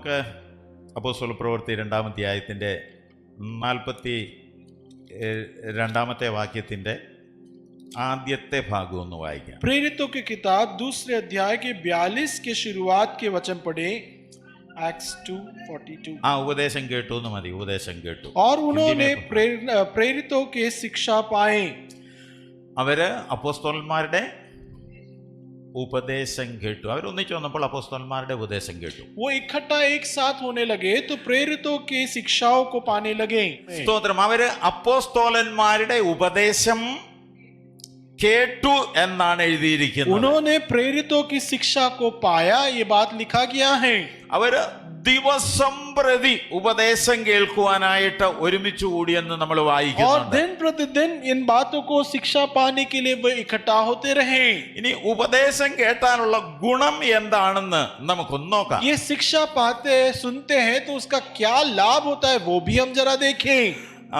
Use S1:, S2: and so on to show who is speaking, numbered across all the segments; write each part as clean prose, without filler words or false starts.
S1: നമുക്ക് അപ്പോസ്തല പ്രവൃത്തി 2-ാം അധ്യായത്തിൻ്റെ 42-ാമത്തെ വാക്യത്തിൻ്റെ ആദ്യത്തെ ഭാഗം ഒന്ന് വായിക്കാം.
S2: प्रेरितों की किताब 2 अध्याय के 42 के शुरुआत के वचन पढ़े. Acts 2:42.
S1: ആ ഉപദേശം കേട്ടു എന്ന് മതി. ഉപദേശം കേട്ടു.
S2: और उन्होंने प्रेरितों के शिक्षा पाए.
S1: അവര് അപ്പോസ്തലന്മാരുടെ ഉപദേശം കേട്ടു. അവരൊന്നിച്ചു വന്നപ്പോൾ അപ്പോസ്തലന്മാരുടെ ഉപദേശം കേട്ടു.
S2: वो इकट्ठा एक साथ होने लगे तो प्रेरितों की शिक्षाओं को पाने लगे.
S1: സ്തോത്രം. അവര് അപ്പോസ്തലന്മാരുടെ ഉപദേശം കേട്ടു എന്നാണ് എഴുതിയിരിക്കുന്നത്.
S2: उन्होंने प्रेरितों की शिक्षा को पाया, ये बात लिखा गया है.
S1: അവര് ദിവസം പ്രതി ഉപദേശം കേൾക്കുവാനായിട്ട് ഒരുമിച്ച് കൂടിയെന്ന് നമ്മൾ
S2: और
S1: വായിക്കുന്നുണ്ട്.
S2: दिन प्रतिदिन इन बातों को शिक्षा पाने के लिए वे इकट्ठा होते रहे.
S1: ഇനി ഉപദേശം കേട്ടാലുള്ള ഗുണം എന്താണെന്ന് നമുക്കൊന്ന് നോക്കാം.
S2: ये शिक्षा पाते हैं, सुनते हैं तो उसका क्या लाभ होता है वो भी हम जरा देखें.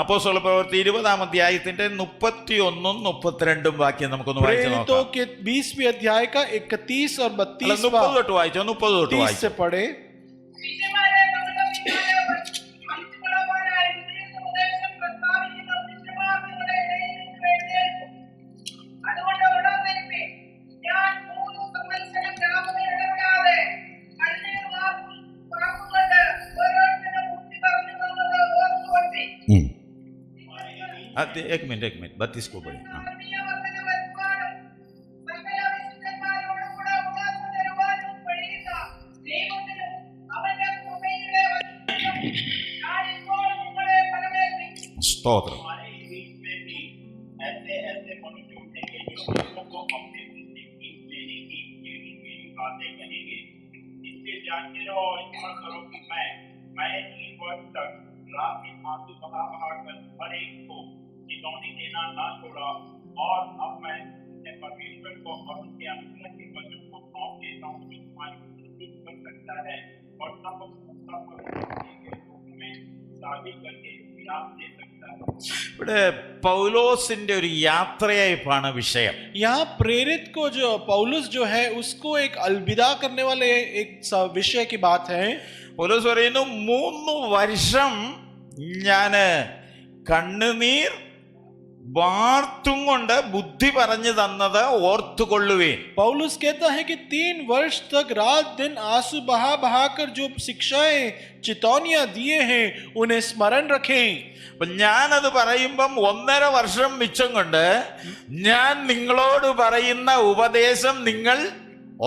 S1: അപ്പോസ്തല പ്രവൃത്തി 20-ാം അധ്യായത്തിന്റെ 31-ഉം 32-ഉം വാക്യം നമുക്കൊന്ന് വായിച്ചു
S2: प्रेरितों
S1: നോക്കാം.
S2: के 20वें अध्याय का 31 और 32
S1: 30 തൊട്ട് വായിച്ചോ. 30 തൊട്ട്
S2: 30
S1: വായിച്ചോ.
S2: से पढ़े.
S1: एक मिनट 32 को पढ़े. स्तोत्र.
S3: देना ना छोड़ा और अब मैं परमेश्वर को और उनके अनुग्रह के वचन को सौंप देता हूं जो तुम्हारी मदद कर सकता है और सब में शादी करके विराम दे सकता है.
S1: ഇവിടെ പൗലോസിന്റെ ഒരു യാത്രയയപ്പാണ് വിഷയം.
S2: यहाँ प्रेरित को जो पौलुस जो है उसको एक अलविदा करने वाले एक विषय की बात है.
S1: പൗലോസ് പറയുന്നു 3 വർഷം ഞാന് കണ്ണുനീർ വാർത്തും കൊണ്ട് ബുദ്ധി പറഞ്ഞു തന്നത് ഓർത്തുകൊള്ളുവേ.
S2: पौलुस कहता है कि 3 वर्ष तक रात दिन आंसू बहा बहाकर जो शिक्षाएं चेतावनियां दिए हैं उन्हें स्मरण रखें.
S1: അപ്പൊ ഞാനത് പറയുമ്പം 1.5 വർഷം മിച്ചം കൊണ്ട് ഞാൻ നിങ്ങളോട് പറയുന്ന ഉപദേശം നിങ്ങൾ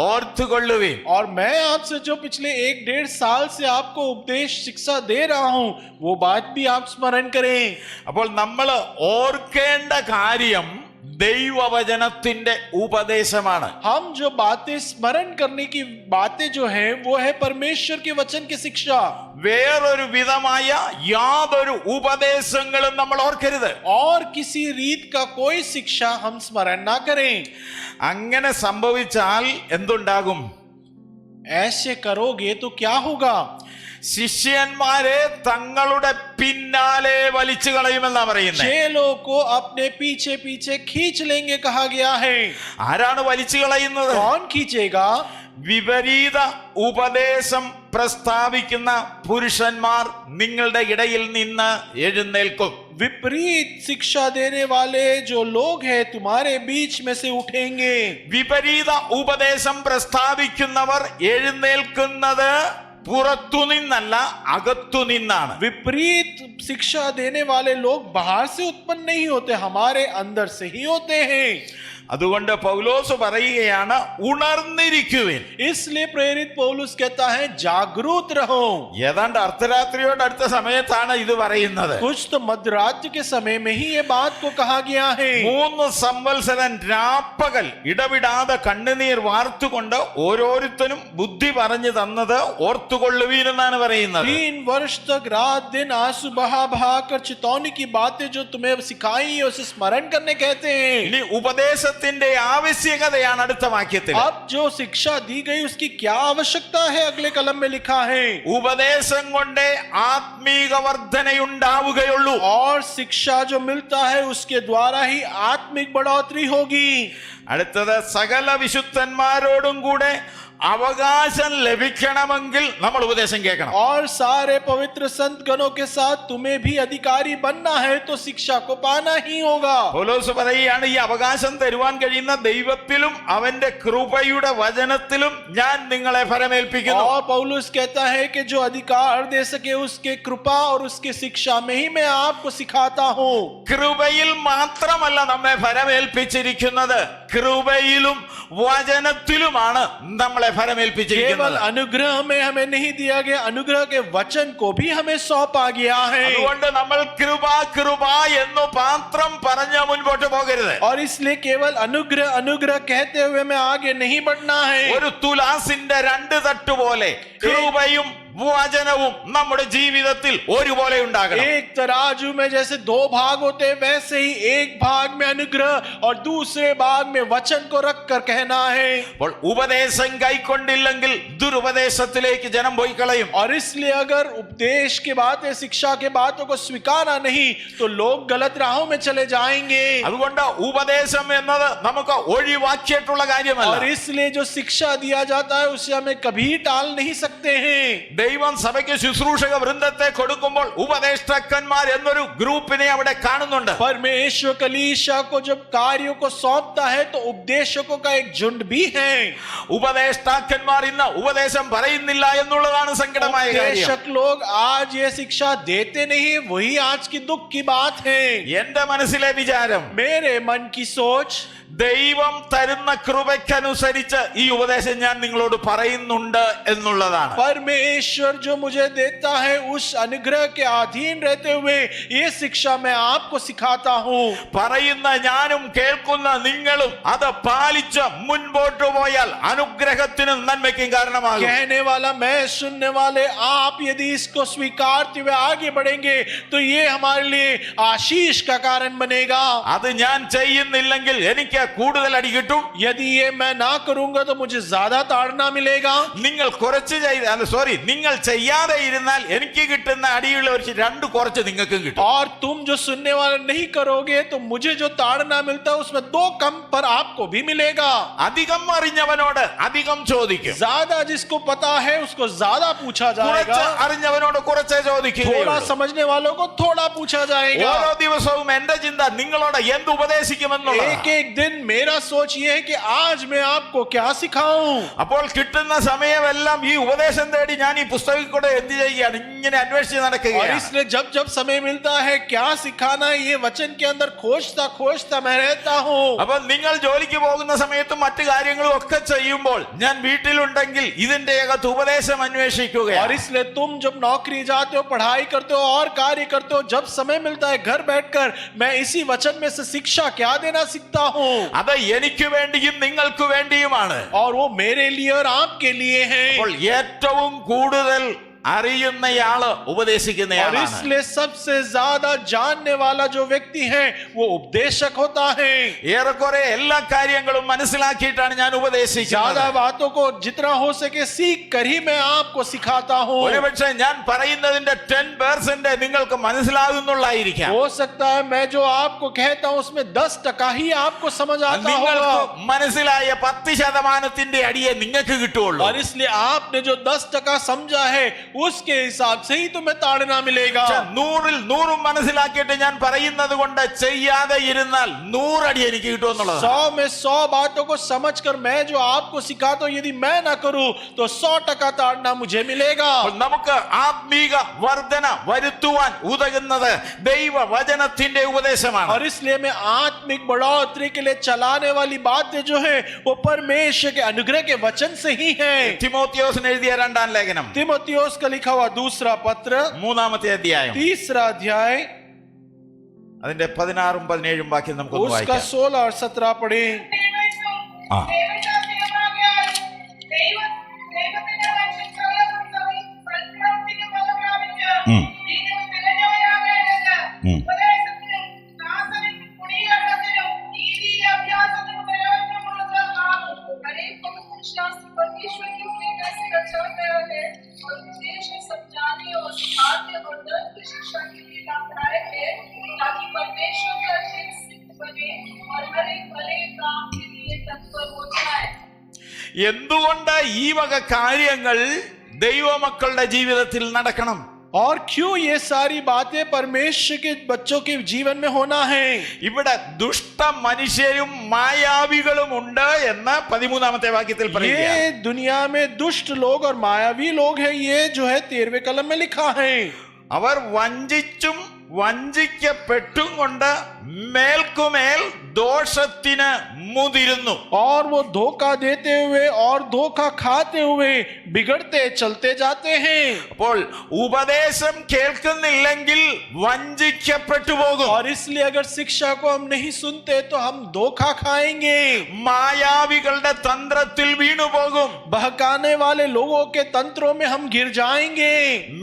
S1: ഓർത്തുകൊള്ളുവേ.
S2: और मैं आपसे जो पिछले 1-1.5 साल से आपको उपदेश शिक्षा दे रहा हूं वो बात भी आप स्मरण करें.
S1: അപ്പോൾ നമ്മൾ ഓർക്കേണ്ട കാര്യം ദൈവവചനത്തിന്റെ ഉപദേശമാണ്.
S2: हम जो बातें स्मरण करने की बातें जो है वो है परमेश्वर के वचन की शिक्षा.
S1: വേറൊരു വിധമായ യാതൊരു ഉപദേശങ്ങളും നമ്മൾ ഓർക്കരുത്.
S2: और किसी रीत का कोई शिक्षा हम स्मरण ना करें.
S1: അങ്ങനെ സംഭവിച്ചാൽ എന്തുണ്ടാകും?
S2: ऐसे करोगे तो क्या होगा?
S1: ശിഷ്യന്മാരെ തങ്ങളുടെ പിന്നാലെ വലിച്ചു കളയുമെന്നാ പറയുന്നത്.
S2: चेलों को अपने पीछे पीछे खींच लेंगे कहा गया है.
S1: ആരാണ് വലിച്ചു കളയുന്നത്?
S2: कौन खींचेगा?
S1: വിപരീത ഉപദേശം പ്രസ്താവിക്കുന്ന പുരുഷന്മാർ നിങ്ങളുടെ ഇടയിൽ നിന്ന് എഴുന്നേൽക്കും.
S2: विपरीत शिक्षा देने वाले जो लोग हैं तुम्हारे बीच में से उठेंगे.
S1: വിപരീത ഉപദേശം പ്രസ്താവിക്കുന്നവർ എഴുന്നേൽക്കുന്നത് പുറത്തുനിന്നല്ല അകത്തുനിന്നാണ്.
S2: विपरीत शिक्षा देने वाले लोग बाहर से उत्पन्न नहीं होते, हमारे अंदर से ही होते हैं.
S1: അതുകൊണ്ട് പൗലോസ് പറയുകയാണ് ഉണർന്നിരിക്കുവിൻ.
S2: इसलिए प्रेरित पौलुस कहता है जागरूक रहो.
S1: ഏതാണ്ട് അർദ്ധരാത്രിയോട് അടുത്ത സമയത്താണ് ഇത് പറയുന്നത്.
S2: कुछ तो मध्यरात्रि के समय में ही ये बात को कहा गया है.
S1: 3 സംവത്സരം രാപ്പകൽ ഇടവിടാതെ കണ്ണുനീർ വാർത്തുകൊണ്ട് ഓരോരുത്തരും ബുദ്ധി പറഞ്ഞു തന്നത് ഓർത്തുകൊള്ളുവീനെന്നാണ് പറയുന്നത്.
S2: 3 वर्ष तक रात दिन आंसू बहा बहा कर चेतावनी की बातें जो तुम्हें सिखाई उसे स्मरण करने कहते हैं.
S1: ഇനി ഉപദേശത്തിന്റെ ആവശ്യകതയാണ് അടുത്ത വാക്യത്തിൽ.
S2: अब जो शिक्षा दी गई उसकी क्या आवश्यकता है अगले कलम में लिखा है.
S1: ഉപദേശം കൊണ്ട് ആത്മീക വർധനയുണ്ടാവുകയുള്ളൂ.
S2: और शिक्षा जो मिलता है उसके द्वारा ही आत्मिक बढ़ोतरी होगी.
S1: അടുത്തത് സകല വിശുദ്ധന്മാരോടും കൂടെ അവകാശം ലഭിക്കണമെങ്കിൽ നമ്മൾ ഉപദേശം കേൾക്കണം.
S2: और सारे पवित्र संत गणों के साथ तुम्हें भी अधिकारी बनना है तो शिक्षा को पाना ही होगा.
S1: പൗലോസ് പറയുകയാണ്, ഈ അവകാശം തരുവാൻ കഴിയുന്ന ദൈവത്തിലും അവന്റെ കൃപയുടെ വചനത്തിലും ഞാൻ നിങ്ങളെ ഫലമേൽപ്പിക്കുന്നു.
S2: और पौलुस कहता है कि जो अधिकार दे सके उसके कृपा और उसके शिक्षा में ही मैं आपको सिखाता हूँ.
S1: കൃപയിൽ മാത്രമല്ല നമ്മെ ഫലമേൽപ്പിച്ചിരിക്കുന്നത്, കൃപയിലും വചനത്തിലുമാണ് നമ്മളെ
S2: केवल
S1: ഫലമേൽപ്പിച്ചിരിക്കുന്നത്.
S2: अनुग्रह में हमें नहीं दिया गया, अनुग्रह के वचन को भी हमें सौंपा गया है.
S1: അതുകൊണ്ട് നമ്മൾ കൃപ കൃപ എന്ന് മാത്രം പറഞ്ഞ് മുൻപോട്ട് പോകരുത്.
S2: और इसलिए केवल अनुग्रह अनुग्रह कहते हुए मैं आगे नहीं बढ़ना है.
S1: ഒരു തുലാസിന്റെ രണ്ട് തട്ട് പോലെ കൃപയും വചനവും നമ്മുടെ ജീവിതത്തിൽ ഒരുപോലെ ഉണ്ടാകണം.
S2: एक तराजू में जैसे दो भाग होते हैं वैसे ही एक भाग में अनुग्रह और दूसरे भाग में वचन को रख कर कहना है.
S1: അപ്പോൾ ഉപദേശം കൈക്കൊണ്ടില്ലെങ്കിൽ ദുരുപദേശത്തിലേക്ക് ജനം പോയി കളയും.
S2: और इसलिए अगर उपदेश की बातें शिक्षा के बातों को स्वीकारा नहीं तो लोग गलत राहों में चले जाएंगे.
S1: അതുകൊണ്ട് ഉപദേശം എന്നത് നമുക്ക് ഒഴിവാക്കിയിട്ടുള്ള കാര്യമല്ല.
S2: और इसलिए जो शिक्षा दिया जाता है उसे हमें कभी टाल नहीं सकते हैं.
S1: ദൈവം സഭയ്ക്ക് ശുശ്രൂഷക വൃന്ദത്തെ കൊടുക്കുമ്പോൾ ഉപദേഷ്ടാക്കന്മാർ എന്നൊരു ഗ്രൂപ്പിനെ അവിടെ കാണുന്നുണ്ട്.
S2: परमेश्वर कलीसिया को जब कार्यों को सौंपता है तो उपदेशकों का एक झुंड भी है.
S1: ഉപദേഷ്ടാക്കന്മാർ ഇന്ന് ഉപദേശം പറയുന്നില്ല എന്നുള്ളതാണ് സങ്കടമായ കാര്യം.
S2: उपदेशक लोग आज ये शिक्षा देते नहीं, वही आज की दुख की बात है.
S1: എന്റെ മനസ്സിലെ വിചാരം,
S2: मेरे मन की सोच,
S1: ദൈവം തരുന്ന കൃപയ്ക്കനുസരിച്ച് ഈ ഉപദേശം ഞാൻ നിങ്ങളോട് പറയുന്നുണ്ട് എന്നുള്ളതാണ്.
S2: परमेश्वर जो मुझे देता है उस अनुग्रह के अधीन रहते हुए ये शिक्षा मैं आपको सिखाता हूँ.
S1: പറയുന്ന ഞാനും കേൾക്കുന്ന നിങ്ങളും അത് പാലിച്ച് മുൻപോട്ട് പോയാൽ അനുഗ്രഹത്തിനും നന്മയ്ക്കും കാരണമാകും.
S2: कहने वाला मैं, सुनने वाले आप यदि इसको स्वीकारते हुए आगे बढ़ेंगे तो ये हमारे लिए आशीष का कारण बनेगा.
S1: അത് ഞാൻ ചെയ്യുന്നില്ലെങ്കിൽ എനിക്ക് കൂടുതൽ അടി കിട്ടും.
S2: यदि ये मैं ना करूंगा तो मुझे ज्यादा ताड़ना मिलेगा.
S1: നിങ്ങൾ നിങ്ങൾ ചെയ്യാതെ ഇരുന്നാൽ എനിക്ക് കിട്ടുന്ന അടിയുള്ള ഒരു രണ്ട് കുറച്ച് നിങ്ങൾക്കും കിട്ടും.
S2: और तुम जो सुनने वाले नहीं करोगे तो मुझे जो ताड़ना मिलता है उसमें दो कम पर आपको भी मिलेगा.
S1: അധികം അറിഞ്ഞവനോട് അധികം ചോദിക്കും,
S2: ज्यादा जिसको पता है उसको ज्यादा पूछा जाएगा,
S1: കുറച്ച് അറിഞ്ഞവനോട് കുറച്ചേ ചോദിക്കും.
S2: थोड़ा समझने वालों को थोड़ा पूछा जाएगा.
S1: ഓരോ ദിവസവും എന്റെ ചിന്ത നിങ്ങളോട് എന്ത് ഉപദേശിക്കുമെന്നുള്ളത്.
S2: एक एक दिन मेरा सोच ये है कि आज मैं आपको क्या सिखाऊं.
S1: അപ്പോൾ കിട്ടുന്ന സമയമെല്ലാം ഈ ഉപദേശം തേടി ഞാൻ ഈ പുസ്തകത്തിൽ കൂടെ എന്ത് ചെയ്യുകയാണ്, ഇങ്ങനെ അന്വേഷിച്ച്
S2: और
S1: നടക്കുകയാണ്.
S2: इसलिए जब जब समय मिलता है क्या सिखाना है ये वचन के अंदर खोजता खोजता मैं रहता हूँ.
S1: അപ്പൊ നിങ്ങൾ ജോലിക്ക് പോകുന്ന സമയത്തും മറ്റു കാര്യങ്ങളും ഒക്കെ ചെയ്യുമ്പോൾ ഞാൻ വീട്ടിലുണ്ടെങ്കിൽ ഇതിന്റെ അകത്ത് ഉപദേശം
S2: और
S1: അന്വേഷിക്കുകയാണ്.
S2: इसलिए तुम जब नौकरी जाते हो, पढ़ाई करते हो और कार्य करते हो, जब समय मिलता है घर बैठकर मैं इसी वचन में से शिक्षा क्या देना सीखता हूँ.
S1: അത് എനിക്ക് വേണ്ടിയും നിങ്ങൾക്ക് വേണ്ടിയുമാണ്.
S2: और वो मेरे लिए और आपके लिए है.
S1: അപ്പോൾ ഏറ്റവും കൂടുതൽ അറിയുന്നയാള്
S2: और
S1: ഉപദേശിക്കുന്നയാളാണ്.
S2: इसलिए सबसे ज्यादा जानने वाला जो व्यक्ति है वो उपदेशक होता है.
S1: ഏറെക്കുറെ എല്ലാ കാര്യങ്ങളും മനസ്സിലാക്കിയിട്ടാണ് ഞാൻ ഉപദേശിക്കുന്നത്.
S2: ज्यादा बातों को जितना हो सके सीख कर ही मैं आपको सिखाता हूँ.
S1: ഒരുപക്ഷെ ഞാൻ പറയുന്നതിന്റെ 10% നിങ്ങൾക്ക് മനസ്സിലാകുന്നുള്ളായിരിക്കാം.
S2: हो सकता है मैं जो आपको कहता हूँ उसमें 10% ही आपको समझ आता
S1: നിങ്ങൾക്ക്
S2: होगा.
S1: മനസ്സിലായ 10% അടിയെ നിങ്ങൾക്ക് കിട്ടുള്ളൂ.
S2: और इसलिए आपने जो 10% समझा है उसके हिसाब से ही तुम्हें ताड़ना मिलेगा.
S1: 100-ൽ 100 മനസ്സിലാക്കിയിട്ട് ഞാൻ പറയുന്നത് കൊണ്ട് ചെയ്യാതെ ഇരുന്നാൽ 100 അടി എനിക്ക് കിട്ടുമെന്നുള്ളത്.
S2: 100 में 100 बातों को समझकर मैं जो आपको सिखाता हूँ यदि मैं ना करूं तो 100% ताड़ना मुझे मिलेगा.
S1: നമുക്ക് ആത്മീക വർധന വരുത്തുവാൻ ഉതകുന്നത് ദൈവവചനത്തിന്റെ ഉപദേശമാണ്.
S2: और इसलिए मैं आत्मिक बढ़ोतरी के लिए चलाने वाली बातें जो है वो परमेश्वर के अनुग्रह के वचन से ही है.
S1: തിമോത്തിയോസിന് എഴുതിയ 2-ാം ലേഖനം
S2: तिमोथियुस का लिखा हुआ दूसरा पत्र
S1: 3-ാമത്തെ അധ്യായം
S2: तीसरा अध्याय
S1: അതിന്റെ 16-17 വാക്യം നമുക്കൊന്ന്
S2: उसका
S1: വായിക്കാം.
S2: 16 और 17 पढ़े.
S4: ताकि परमेश्वर का चिन्ह सिद्ध बने और हर एक भले काम के लिए
S1: എന്തുകൊണ്ട് ഈ വക കാര്യങ്ങൾ ദൈവമക്കളുടെ ജീവിതത്തിൽ നടക്കണം?
S2: और क्यों ये सारी बातें परमेश्वर के बच्चों के जीवन में होना है?
S1: ഇവിടെ ദുഷ്ട മനുഷ്യരും മായാവികളും ഉണ്ട് എന്ന് 13ാമത്തെ വാക്യത്തിൽ പറയുകയാണ്.
S2: ये दुनिया में दुष्ट लोग और मायावी लोग हैं, ये जो है 13वें कलम में लिखा है.
S1: അവർ വഞ്ചിച്ചും വഞ്ചിക്കപ്പെട്ടും കൊണ്ട് മേൽക്കുമേൽ ദോഷത്തിന് മുതിരുന്നു.
S2: और वो धोखा देते हुए और धोखा खाते हुए बिगड़ते चलते जाते हैं.
S1: അപ്പോൾ ഉപദേശം കേൾക്കുന്നില്ലെങ്കിൽ വഞ്ചിക്കപ്പെട്ടു പോകും.
S2: और इसलिए अगर शिक्षा को हम नहीं सुनते तो हम धोखा खाएंगे,
S1: മായാവികളുടെ തന്ത്രത്തിൽ വീണു പോകും.
S2: बहकाने वाले लोगों के तंत्रों में हम गिर जाएंगे.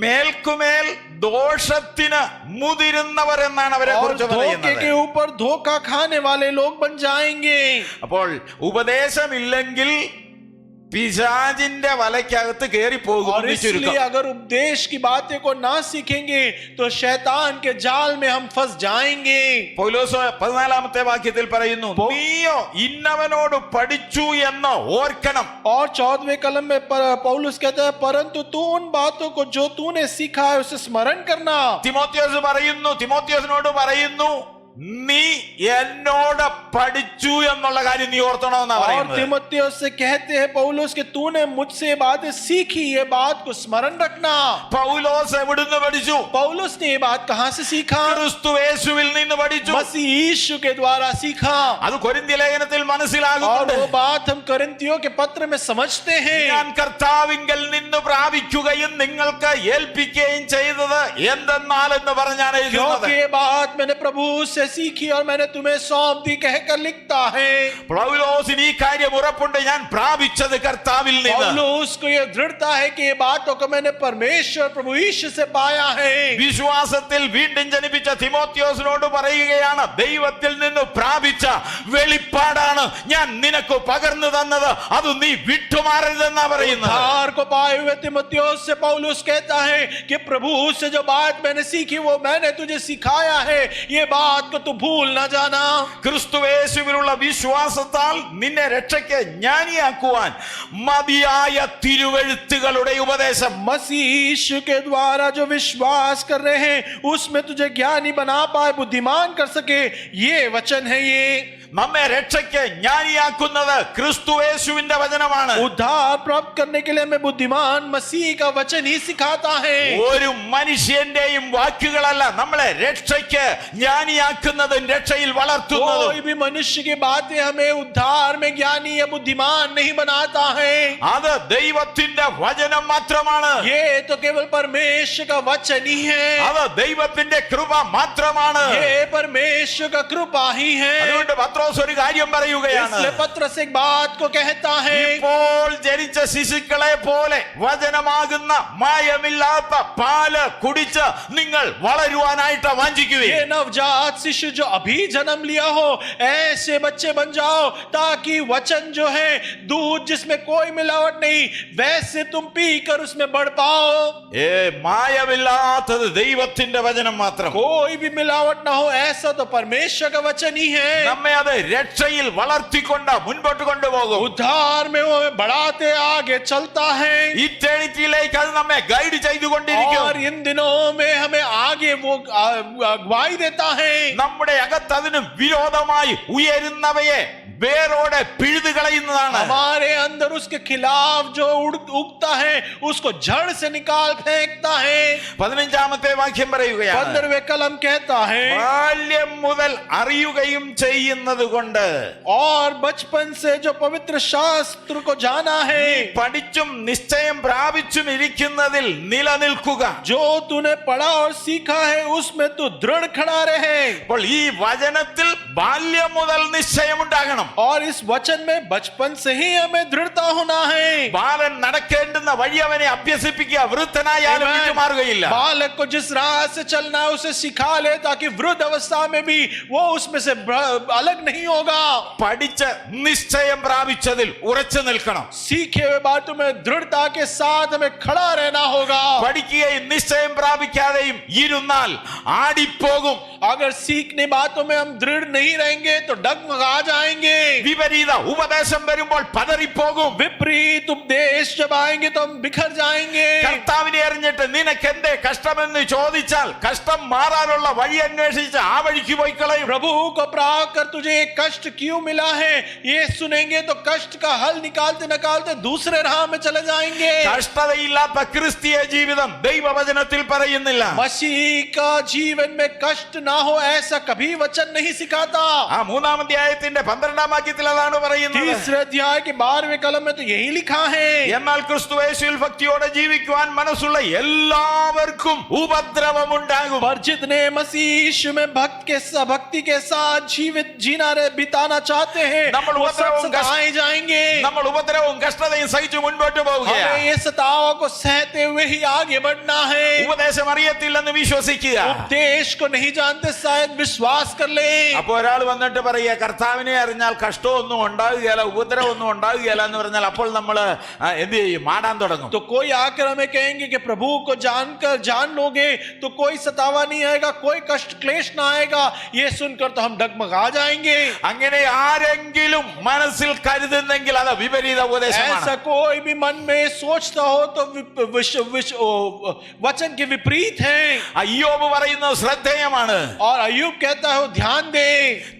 S1: മേൽക്കുമേൽ ദോഷത്തിന് മുതിരുന്നവർ എന്നാണ് അവരെ
S2: और
S1: കുറിച്ച്
S2: धोखे
S1: പറയുന്നത്.
S2: के ऊपर धोखा खाने वाले लोग बन जाएंगे.
S1: അപ്പോൾ ഉപദേശമില്ലെങ്കിൽ പിശാചിന്റെ വലയ്ക്കകത്ത് കയറി പോകും.
S2: और इसलिए अगर उपदेश की बातें को ना सीखेंगे तो शैतान के जाल में हम फंस जाएंगे.
S1: പൗലോസ് 14ാമത്തെ വാക്യത്തിൽ പറയുന്നു, നീയോ ഇന്നവനോട് പഠിച്ചു എന്ന് ഓർക്കണം.
S2: और 14वें कलम में पौलुस कहता है, परंतु तू उन बातों को जो तूने सीखा है उसे स्मरण करना.
S1: തിമോത്തിയോസിനോട് പറയുന്നു, നീ എന്നോട് പഠിച്ചു എന്നുള്ള കാര്യം നീ ഓർത്തണമെന്നാ
S2: और
S1: പറയുന്നത്.
S2: तीमुथियुस से कहते हैं पौलुस कि तूने मुझसे बातें सीखी, ये बात को स्मरण रखना.
S1: പൗലോസ് എവിടുന്ന് പഠിച്ചു?
S2: पौलुस ने ये बात कहां से सीखा?
S1: ക്രിസ്തു യേശുവിൽ നിന്ന് പഠിച്ചു.
S2: मसीह यीशु के द्वारा सीखा.
S1: അത് കൊരിന്ത്യ ലേഖനത്തിൽ
S2: और
S1: മനസ്സിലാകുന്നുണ്ട്.
S2: वो बात हम कोरिन्थियों के पत्र में समझते हैं.
S1: ഞാൻ കർത്താവിങ്കൽ നിന്ന് പ്രാപിക്കുകയും നിങ്ങൾക്ക് ഏൽപ്പിക്കുകയും ചെയ്തത് എന്തെന്നാൽ എന്ന് പറഞ്ഞാണ് എഴുതുന്നത്.
S2: क्योंकि ये बात मैंने प्रभु से सीखी और मैंने तुम्हें सौंप दी कहकर लिखता है.
S1: പൗലോസിന് ഈ കാര്യം ഉറപ്പുണ്ട്, ഞാൻ പ്രാപിച്ചത് കർത്താവിൽ നിന്ന്.
S2: पौलुस को ये दृढ़ता है कि ये बातों को मैंने परमेश्वर प्रभु यीशु से पाया है.
S1: വിശ്വാസത്തിൽ വീണ്ടും ജനിപ്പിച്ച തിമോത്തിയോസിനോട് പറയുകയാണ്, ദൈവത്തിൽ നിന്ന് പ്രാപിച്ച വെളിപ്പാടാണ് ഞാൻ നിനക്ക് പകർന്നു തന്നത്, അത് നീ വിട്ടുമാറരുതെന്നാ പറയുന്നത്.
S2: उद्धार को पाए हुए तीमुथियुस से पौलुस कहता है कि प्रभु से जो बात मैंने सीखी वो मैंने तुझे सिखाया है, ये बात को तू भूल ना जाना.
S1: ക്രിസ്തുയേശുവിലുള്ള വിശ്വാസത്താൽ നിന്നെ രക്ഷയ്ക്ക് ജ്ഞാനിയാക്കുവാൻ മതിയായ തിരുവെഴുത്തുകളുടെ ഉപദേശം.
S2: मसीह यीशु के द्वारा जो विश्वास कर रहे हैं उसमें तुझे ज्ञानी बना पाए, बुद्धिमान कर सके, ये वचन है. ये
S1: നമ്മെ രക്ഷയ്ക്ക് ജ്ഞാനിയാക്കുന്നത് ക്രിസ്തുയേശുവിന്റെ വചനമാണ്.
S2: उद्धार प्राप्त करने के लिए हमें बुद्धिमान मसीह का वचन ही सिखाता है.
S1: ഒരു മനുഷ്യന്റെയും വാക്കുകളല്ല നമ്മളെ രക്ഷയ്ക്ക് ജ്ഞാനിയാക്കുന്നതും രക്ഷയിൽ വളർത്തുന്നതും.
S2: कोई भी मनुष्य की बातें हमें उद्धार में ज्ञानी या बुद्धिमान नहीं बनाता है.
S1: അത് ദൈവത്തിന്റെ വചനം മാത്രമാണ്.
S2: ये तो केवल परमेश्वर का वचन ही है.
S1: അത് ദൈവത്തിന്റെ കൃപ മാത്രമാണ്.
S2: ये परमेश्वर का कृपा ही है.
S1: അതുകൊണ്ട് പത്രോസ് ഒരു കാര്യം പറയുകയാണ്,
S2: इसलिए पत्रस एक बात को कहता है,
S1: ഇപ്പോൾ ജനിച്ച ശിശുക്കളെ പോലെ വചനമാകുന്ന മായമില്ലാത്ത പാല് കുടിച്ച് നിങ്ങൾ വളരുവാനായിട്ട് വാഞ്ചിക്കുകയും
S2: ये नवजात शिशु जो अभी जन्म लिया हो ऐसे बच्चे बन जाओ ताकि वचन जो है दूध जिसमें कोई मिलावट नहीं वैसे तुम पीकर उसमें बढ़ पाओ.
S1: മായമില്ലാത്തത് ദൈവത്തിന്റെ വചനം മാത്രം.
S2: कोई भी मिलावट ना हो ऐसा तो परमेश्वर का वचन ही है.
S1: നമ്മെ അത് രക്ഷയിൽ വളർത്തിക്കൊണ്ട് മുൻപോട്ട് കൊണ്ടുപോകും.
S2: उद्धार में वो बढ़ाते आगे चलता है.
S1: ഇറ്റേണിറ്റിയിലേക്ക് അത് നമ്മെ ഗൈഡ് ചെയ്തുകൊണ്ടിരിക്കും.
S2: और इन दिनों में हमें आगे वो अगुवाई देता है.
S1: നമ്മുടെ അകത്ത് അതിന് വിരോധമായി ഉയരുന്നവയെ വേരോടെ പിഴുതു കളയുന്നതാണ്.
S2: हमारे अंदर उसके खिलाफ जो उगता है उसको जड़ से निकाल फेंकता है.
S1: 15ാമത്തെ വാക്യം പറയുകയാണ്,
S2: 15वें कलम कहता है,
S1: ബാല്യം മുതൽ അറിയുകയും ചെയ്യുന്നത് കൊണ്ട്
S2: और बचपन से जो पवित्र शास्त्र को जाना है,
S1: പഠിച്ചും നിശ്ചയം പ്രാപിച്ചും ഇരിക്കുന്നതിൽ നിലനിൽക്കുക.
S2: जो तूने पढ़ा और सीखा है उसमें तू दृढ़ खड़ा रहे.
S1: അപ്പോൾ ഈ വചനത്തിൽ ബാല്യം മുതൽ നിശ്ചയമുണ്ടാകണം.
S2: और इस वचन में बचपन से ही हमें दृढ़ता होना है.
S1: ബാലൻ നടക്കേണ്ടുന്ന വഴി അവനെ അഭ്യസിപ്പിക്കുക, വൃദ്ധനായാലും വിട്ടുമാറുകയില്ല.
S2: बालक को जिस राह से चलना है उसे सिखा ले ताकि वृद्ध अवस्था में भी वो उसमें से अलग नहीं होगा.
S1: പഠിച്ച് നിശ്ചയം പ്രാപിച്ചതിൽ ഉറച്ചു നിൽക്കണം.
S2: सीखे हुए बातों में दृढ़ता के साथ हमें खड़ा रहना होगा.
S1: പഠിക്കുകയും നിശ്ചയം പ്രാപിക്കാതെയും ഇരുന്നാൽ ആടിപ്പോകും.
S2: अगर सीखने बातों में हम दृढ़ नहीं रहेंगे तो डगमगा जाएंगे।
S1: വിപരീത ഉപദേശം വരുമ്പോൾ പതറിപ്പോകും.
S2: विपरीत उपदेश जब आएंगे तो हम बिखर जाएंगे।
S1: കർത്താവിനെ അറിഞ്ഞിട്ട് നിനക്ക് എന്തേ കഷ്ടമെന്ന് ചോദിച്ചാൽ കഷ്ടം മാറാനുള്ള വഴി അന്വേഷിച്ച് ആ വഴിക്ക് പോയി കളയും.
S2: प्रभु को प्राप्त कर तुझे ये कष्ट क्यों मिला है, ये सुनेंगे तो कष्ट का हल निकालते निकालते दूसरे राह में चले जाएंगे।
S1: കഷ്ടതയില്ലാത്ത ക്രിസ്തീയ ജീവിതം ദൈവവചനത്തിൽ പറയുന്നില്ല.
S2: मसीह का जीवन में कष्ट ना हो ऐसा कभी वचन नहीं सिखाता।
S1: ആ 3-ാം അധ്യായത്തിന്റെ 12-ാം വാക്യത്തിൽ അതാണ് പറയുന്നത്.
S2: तीसरे अध्याय के 12वें कलम में तो यही लिखा है।
S1: എന്നാൽ ക്രിസ്തുയേശുവിൽ ഭക്തിയോടെ ജീവിക്കുവാൻ മനസ്സുള്ള എല്ലാവർക്കും ഉപദ്രവമുണ്ടാകും.
S2: पर जितने मसीह यीशु में भक्ति के साथ जीवित जीना बिताना चाहते हैं
S1: നമ്മൾ
S2: वो सब
S1: ഉപദ്രവവും
S2: सताए जाएंगे।
S1: നമ്മൾ ഉപദ്രവവും കഷ്ടതയും സഹിച്ചു മുൻപോട്ട് പോവുകയാണ്.
S2: हमें ये सताओं को सहते हुए ही आगे बढ़ना है।
S1: ഉപദേശം അറിയത്തില്ലെന്ന് വിശ്വസിക്കുക.
S2: उपदेश को नहीं जानते शायद विश्वास कर ले।
S1: അപ്പൊ ഒരാൾ വന്നിട്ട് പറയുക കർത്താവിനെ അറിഞ്ഞാൽ കഷ്ടമൊന്നും ഉണ്ടാവുകയില്ല, ഉപദ്രവമൊന്നും ഉണ്ടാവുകയില്ല എന്ന് പറഞ്ഞാൽ അപ്പോൾ നമ്മൾ എന്ത് ചെയ്യും? മാടാൻ തുടങ്ങും.
S2: तो कोई आकर हमें कहेंगे कि प्रभु को जानकर जान लोगे तो कोई सतावा नहीं आएगा, कोई कष्ट क्लेश ना आएगा, ये सुनकर तो हम डगमगा जाएंगे।
S1: അങ്ങനെ ആരെങ്കിലും മനസ്സിൽ കരുതുന്നെങ്കിൽ അത് വിപരീത ഉപദേശമാണ്.
S2: ऐसा कोई भी मन में सोचता हो तो वचन के विपरीत है।
S1: അയ്യോബ് പറയുന്നത് ശ്രദ്ധേയമാണ്.
S2: और अय्यूब कहता है ध्यान दे।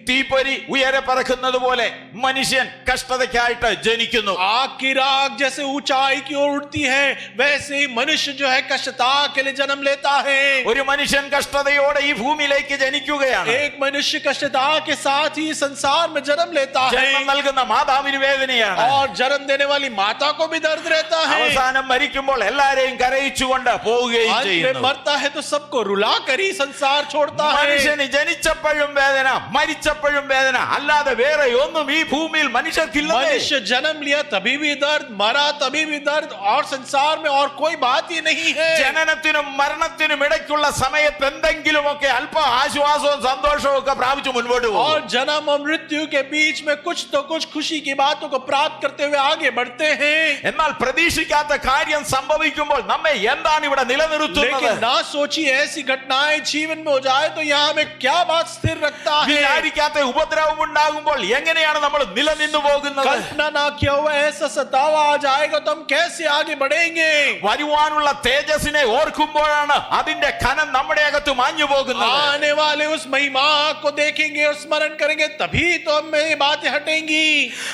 S1: തീപ്പൊരി ഉയരെ പറക്കുന്നത് പോലെ മനുഷ്യൻ കഷ്ടതയ്ക്കായിട്ട് ജനിക്കുന്നു.
S2: आग की राख जैसे ऊंचाई की ओर उड़ती है वैसे ही मनुष्य जो है कष्टता के लिए जन्म लेता है।
S1: ഒരു മനുഷ്യൻ കഷ്ടതയോടെ ഈ ഭൂമിയിലേക്ക് ജനിക്കുകയാണ്.
S2: एक मनुष्य कष्टता के साथ ही संसार में जन्म लेता है
S1: ജന്മം നൽകുന്ന മാതാവിന് വേദനയാണ്.
S2: और जन्म देने वाली माता को भी दर्द रहता है।
S1: അവസാനം മരിക്കുമ്പോൾ എല്ലാരെയും കരയിച്ചുകൊണ്ട് പോവുകയും
S2: अंत में
S1: ചെയ്യുന്നു.
S2: मरता है तो सबको रुला कर ही संसार छोड़ता है।
S1: മനുഷ്യന് ജനിച്ചപ്പോഴും വേദന, മരിച്ചപ്പോഴും വേദന, അല്ലാതെ വേറെ ഒന്നും ഈ ഭൂമിയിൽ മനുഷ്യർക്കില്ല.
S2: मनुष्य जन्म लिया तभी भी दर्द, मरा तभी भी दर्द, और संसार में और कोई बात ही नहीं है।
S1: ജനനത്തിനും മരണത്തിനും ഇടയ്ക്കുള്ള സമയത്ത് എന്തെങ്കിലുമൊക്കെ അല്പ ആശ്വാസവും സന്തോഷവും ഒക്കെ പ്രാപിച്ചു മുൻപോട്ട് പോകും.
S2: और जन्म और मृत्यु के बीच में कुछ तो कुछ खुशी की बातों को प्राप्त करते हुए आगे बढ़ते हैं।
S1: എന്നാൽ പ്രതീക്ഷിക്കാത്ത കാര്യം സംഭവിക്കുമ്പോൾ നമ്മെ എന്താണ് ഇവിടെ നിലനിർത്തുന്നത്?
S2: लेकिन ना सोची ऐसी घटनाएं जीवन में हो जाए तो यहाँ हमें क्या बात स्थिर रखता है।
S1: വിചാരിക്കാത്ത ഉപദ്രവം ഉണ്ടാകുമ്പോൾ എങ്ങനെയാണ് നമ്മൾ നിലനിന്നു പോകുന്നത്?
S2: कल्पना ना किया हुआ ऐसा सतावा आ जाएगा तो हम कैसे आगे बढ़ेंगे?
S1: വരുവാനുള്ള തേജസ്സിനെ ഓർക്കുമ്പോഴാണ് അതിന്റെ ഖനം നമ്മുടെ അകത്ത് മാഞ്ഞു പോകുന്നത്.
S2: आने वाले उस महिमा को देखेंगे और स्मरण करेंगे तभी तो हमें ये बातें हटेंगी।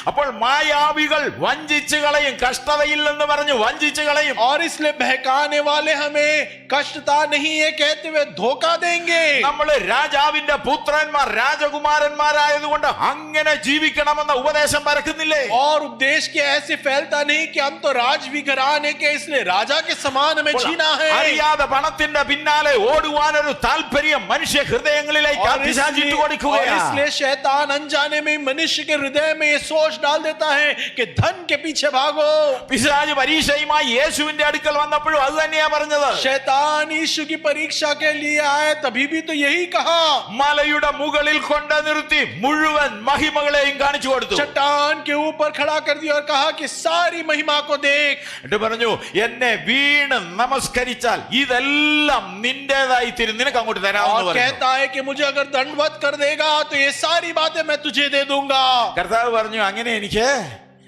S1: അപ്പോൾ മായാവികൾ വഞ്ചിച്ചു കളയും, കഷ്ടതയിൽ എന്ന് പറഞ്ഞു വഞ്ചിച്ചു കളയും.
S2: और इसलिए बहकाने वाले हमें कष्टता नहीं है कहते हुए धोखा देंगे।
S1: നമ്മൾ രാജാവിന്റെ പുത്രന്മാർ രാജകുമാരന്മാരായതുകൊണ്ട് അങ്ങനെ ജീവിക്കണമെന്ന ഉപദേശം പരക്കുന്നില്ലേ?
S2: और उपदेश के ऐसे फैलता नहीं कि हम तो राजविघराने के इसलिए राजा के समान हमें जीना है।
S1: അറിയാതെ പണത്തിന്റെ പിന്നാലെ ഓടുവാൻ ഒരു താല്പര്യം മനുഷ്യ ഹൃദയങ്ങളിലേക്ക് അഭിഷേചിച്ചു
S2: और
S1: കൊടുക്കുകയാണ്.
S2: इसलिए शैतान अनजाने में मनुष्य के हृदय में ये सोच डाल देता है कि धन के पीछे भागो।
S1: പിശാച് പരീക്ഷയുമായി യേശുവിന്റെ അടുക്കൽ വന്നപ്പോഴും അത് തന്നെയാ പറഞ്ഞത്.
S2: शैतान यीशु की परीक्षा के लिए आए तभी भी तो यही कहा।
S1: മലയുടെ മുകളിൽ കൊണ്ട് നിർത്തി മുഴുവൻ മഹിമകളെയും കാണിച്ചു കൊടുത്തു.
S2: चट्टान के ऊपर खड़ा कर दिया और कहा कि सारी महिमा को देख।
S1: എന്നിട്ട് പറഞ്ഞു എന്നെ വീണ് നമസ്കരിച്ചാൽ ഇതെല്ലാം നിന്റേതായി തീരും, നിനക്ക് അങ്ങോട്ട് തരാമെന്ന്
S2: और
S1: പറഞ്ഞു.
S2: कहता है कि मुझे अगर दंडवत कर देगा तो ये सारी बातें मैं तुझे दे दूंगा।
S1: കർത്താവ് പറഞ്ഞു അങ്ങനെ എനിക്ക്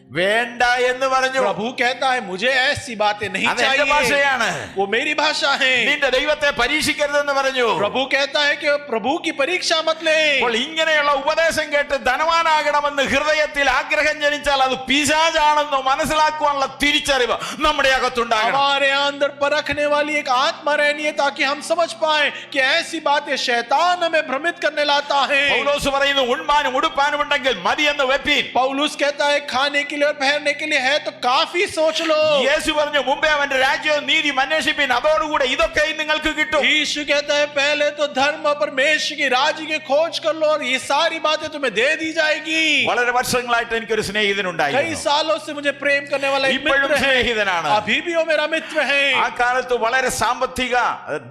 S1: വേണ്ട എന്ന് പറഞ്ഞു.
S2: प्रभु कहता है मुझे ऐसी बातें नहीं
S1: അത് എന്റെ
S2: चाहिए,
S1: ഭാഷയാണ്.
S2: वो मेरी भाषा है।
S1: നിന്റെ ദൈവത്തെ പരീക്ഷിക്കരുതെന്ന് പറഞ്ഞു.
S2: प्रभु कहता है कि प्रभु की परीक्षा मत ले।
S1: അപ്പോൾ ഇങ്ങനെയുള്ള ഉപദേശം കേട്ട് ധനവാനാകണമെന്ന് ഹൃദയത്തിൽ ആഗ്രഹം ജനിച്ചാൽ അത് പിശാചാണെന്ന് മനസ്സിലാക്കുവാനുള്ള തിരിച്ചറിവ് നമ്മുടെ അകത്തുണ്ടാകണം.
S2: हमारे अंदर परखने वाली एक आत्मा रहनी है ताकि हम समझ पाए कि ऐसी बातें शैतान हमें भ्रमित करने लाता है।
S1: പൗലോസ് പറയുന്നു ഉണ്മാനും ഉടുപ്പാനും ഉണ്ടെങ്കിൽ മതി എന്ന് വെപ്പീൻ.
S2: पौलुस कहता है खाने के लिए और पहनने के लिए है तो काफी सोच लो।
S1: യേശു പറഞ്ഞു മുമ്പേ അവന്റെ രാജ്യവും നീതിയും അന്വേഷിപ്പിൻ, അതോടുകൂടെ ഇതൊക്കെയും നിങ്ങൾക്ക് കിട്ടും.
S2: यीशु कहता है पहले तो धर्म और परमेश्वर की राज्य की खोज कर लो और ये सारी बातें तुम्हें दे दी जाएगी।
S1: വളരെ വർഷങ്ങളായിട്ട് എനിക്കൊരു
S2: कई
S1: സ്നേഹിതനുണ്ടായിരുന്നു.
S2: सालों से मुझे प्रेम करने वाला एक
S1: ഇപ്പോഴും
S2: मित्र है,
S1: സ്നേഹിതനാണ്.
S2: अभी भी वो मेरा मित्र है।
S1: ആ കാലത്ത് വളരെ സാമ്പത്തിക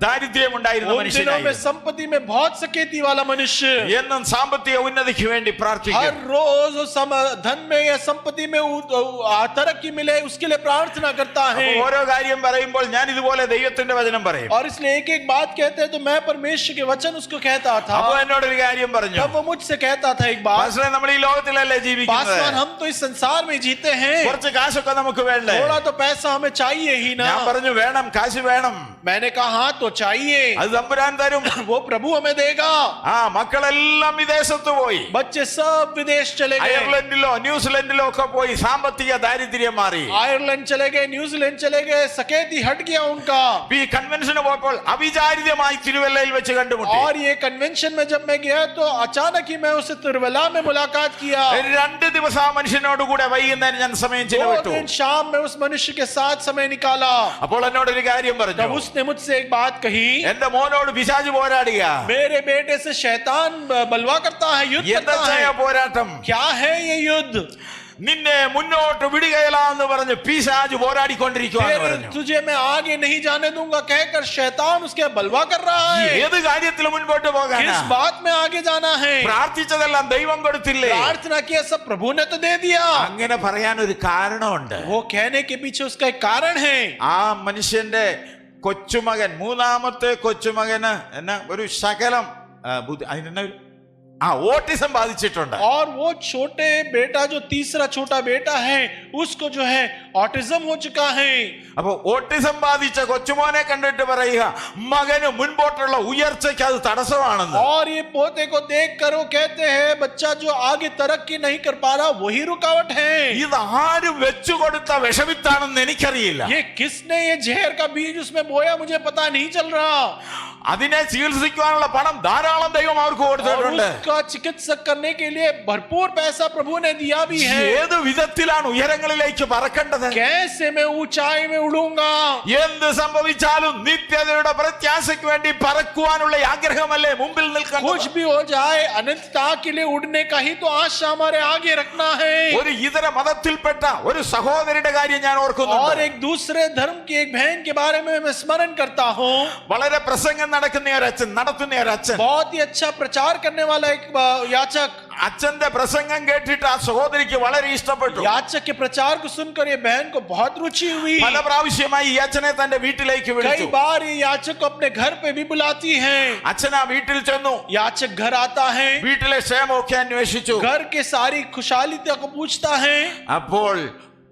S1: ദാരിദ്ര്യം ഉണ്ടായിരുന്ന
S2: उन दिनों में
S1: മനുഷ്യനായിരുന്നു.
S2: संपत्ति में बहुत सकेती वाला मनुष्य
S1: എന്നും സാമ്പത്തിക ഉന്നതിക്ക് വേണ്ടി
S2: हर
S1: പ്രാർത്ഥിക്കും.
S2: रोज धन में या संपत्ति में में तरक्की मिले उसके लिए प्रार्थना करता है।
S1: ഓരോ കാര്യം പറയുമ്പോൾ ഞാൻ ഇതുപോലെ ദൈവത്തിന്റെ വചനം പറയും.
S2: और इसलिए एक एक बात कहते हैं तो मैं परमेश्वर के वचन उसको कहता था।
S1: അപ്പൊ എന്നോട് ഒരു കാര്യം പറഞ്ഞു.
S2: तब वो मुझसे कहता था एक बात,
S1: പാസ്റ്ററെ നമ്മൾ ഈ ലോകത്തിലല്ലേ ജീവിക്കുന്നത്,
S2: पासवान हम तो इस संसार में जीते हैं,
S1: കുറച്ച് കാശൊക്കെ നമുക്ക് വേണ്ടേ?
S2: थोड़ा तो पैसा हमें चाहिए ही ना।
S1: ഞാൻ പറഞ്ഞു വേണം, കാശ് വേണം.
S2: मैंने कहा हाँ तो चाहिए,
S1: അത് തമ്പുരാൻ തരും.
S2: वो प्रभु हमें देगा।
S1: മക്കളെല്ലാം വിദേശത്ത് പോയി,
S2: बच्चे सब विदेश चले गए,
S1: അയർലൻഡിലോ ന്യൂസിലൻഡിലോ ഒക്കെ പോയി, സാമ്പത്തിക ദാരിദ്ര്യം മാറി.
S2: आयरलैंड चले गए, न्यूजीलैंड चले गए, सकेती हट गया उनका।
S1: ഈ കൺവെൻഷന് പോയപ്പോൾ അവിചാരിതമായി തിരുവല്ലയിൽ വെച്ച് കണ്ടുമുട്ടി.
S2: और ये कन्वेंशन में जब मैं गया तो अचानक ही मैं उसे तिरुवल्ला में मुलाकात किया।
S1: 2 ദിവസം ആ മനുഷ്യനോട് കൂടെ വൈകുന്നേരം ഞാൻ സമയം
S2: 2
S1: ചിലവിട്ടു.
S2: दिन शाम में उस मनुष्य के साथ समय निकाला।
S1: അപ്പോൾ എന്നോട് ഒരു കാര്യം പറഞ്ഞു.
S2: तब उसने मुझसे एक बात कही,
S1: എന്റെ മോനോട് പിശാച് പോരാടുക.
S2: मेरे बेटे से शैतान बलवा करता है, युद्ध करता
S1: എന്താ
S2: है।
S1: പോരാട്ടം?
S2: क्या है ये युद्ध?
S1: നിന്നെ മുന്നോട്ട് വിടുകയില്ല എന്ന് പറഞ്ഞ് പിശാച് പോരാടിക്കൊണ്ടിരിക്കുകയാണ് പറഞ്ഞു.
S2: तुझे मैं आगे नहीं जाने दूंगा कहकर शैतान उसके बलवा कर रहा है।
S1: ഏത് കാര്യത്തിൽ മുൻപോട്ട് പോകാനാ?
S2: किस बात में आगे जाना है?
S1: പ്രാർത്ഥിച്ചതെല്ലാം ദൈവം കൊടുത്തില്ലേ?
S2: प्रार्थना किया सब प्रभु ने तो दे दिया।
S1: അങ്ങനെ പറയാൻ ഒരു കാരണമുണ്ട്.
S2: वो कहने के पीछे उसका एक कारण है।
S1: ആ മനുഷ്യന്റെ കൊച്ചുമകൻ, മൂന്നാമത്തെ കൊച്ചുമകന് എന്നാ ഒരു ശകലം ഓട്ടിസം ബാധിച്ചിട്ടുണ്ട്.
S2: और वो छोटे बेटा जो तीसरा छोटा बेटा है उसको जो है ऑटिज्म हो चुका है।
S1: അപ്പൊ ഓട്ടിസം ബാധിച്ച കൊച്ചുമോനെ കണ്ടിട്ട് പറയുക മകന് മുൻപോട്ടുള്ള ഉയർച്ചയ്ക്ക് അത് തടസ്സമാണെന്ന്.
S2: और ये पोते को देखकर वो कहते हैं बच्चा जो आगे तरक्की नहीं कर पा रहा वही रुकावट है।
S1: ഇത് ആരും വെച്ചു കൊടുത്ത വിഷവിത്താണെന്ന് എനിക്കറിയില്ല.
S2: ये किसने ये जहर का बीज उसमें बोया मुझे पता नहीं चल रहा।
S1: അതിനെ ചികിത്സിക്കാനുള്ള പണം ധാരാളം ദൈവം അവർക്ക്
S2: और
S1: കൊടുത്തിട്ടുണ്ട്.
S2: उसका चिकित्सक करने के लिए भरपूर पैसा प्रभु ने दिया भी है।
S1: ഏത് വിധത്തിലാണ് ഉയരങ്ങളിലേക്ക് പറക്കേണ്ടത്?
S2: कैसे मैं ऊंचाई में उड़ूंगा?
S1: എന്ത് സംഭവിച്ചാലും നിത്യതയുടെ പ്രത്യാശയ്ക്ക് വേണ്ടി പറക്കുവാനുള്ള ആഗ്രഹമല്ലേ മുമ്പിൽ നിൽക്കുന്നത്?
S2: कुछ भी हो जाए अनंतता के लिए उड़ने का ही तो आशा हमारे आगे रखना है।
S1: ഒരു ഇതര മതത്തിൽപ്പെട്ട ഒരു സഹോദരിയുടെ കാര്യം ഞാൻ
S2: और
S1: ഓർക്കുന്നുണ്ട്.
S2: एक दूसरे धर्म की एक बहन के बारे में मैं स्मरण करता हूँ।
S1: വളരെ പ്രസംഗം നടത്തുന്ന ഒരു അച്ഛൻ,
S2: बहुत ही अच्छा प्रचार करने वाला एक याचक।
S1: അച്ഛന്റെ പ്രസംഗം കേട്ടിട്ട് ആ സഹോദരിക്ക് വളരെ ഇഷ്ടപ്പെട്ടു.
S2: याचक के प्रचार को सुनकर ये बहन को बहुत रुचि हुई।
S1: പല പ്രാവശ്യമായി ഈ അച്ഛനെ തന്റെ വീട്ടിലേക്ക്
S2: कई
S1: വിളിച്ചു.
S2: बार ये याचक को अपने घर पे भी बुलाती है।
S1: അച്ഛൻ ആ വീട്ടിൽ ചെന്നു,
S2: याचक घर आता है,
S1: വീട്ടിലെ ക്ഷേമമൊക്കെ അന്വേഷിച്ചു.
S2: घर के सारी खुशहाली को पूछता है।
S1: അപ്പോൾ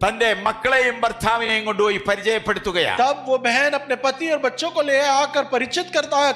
S1: തന്റെ മക്കളെയും ഭർത്താവിനെയും കൊണ്ടുപോയി പരിചയപ്പെടുത്തുകയാണ്.
S2: तब वो बहन अपने पति और बच्चों को ले आकर परिचित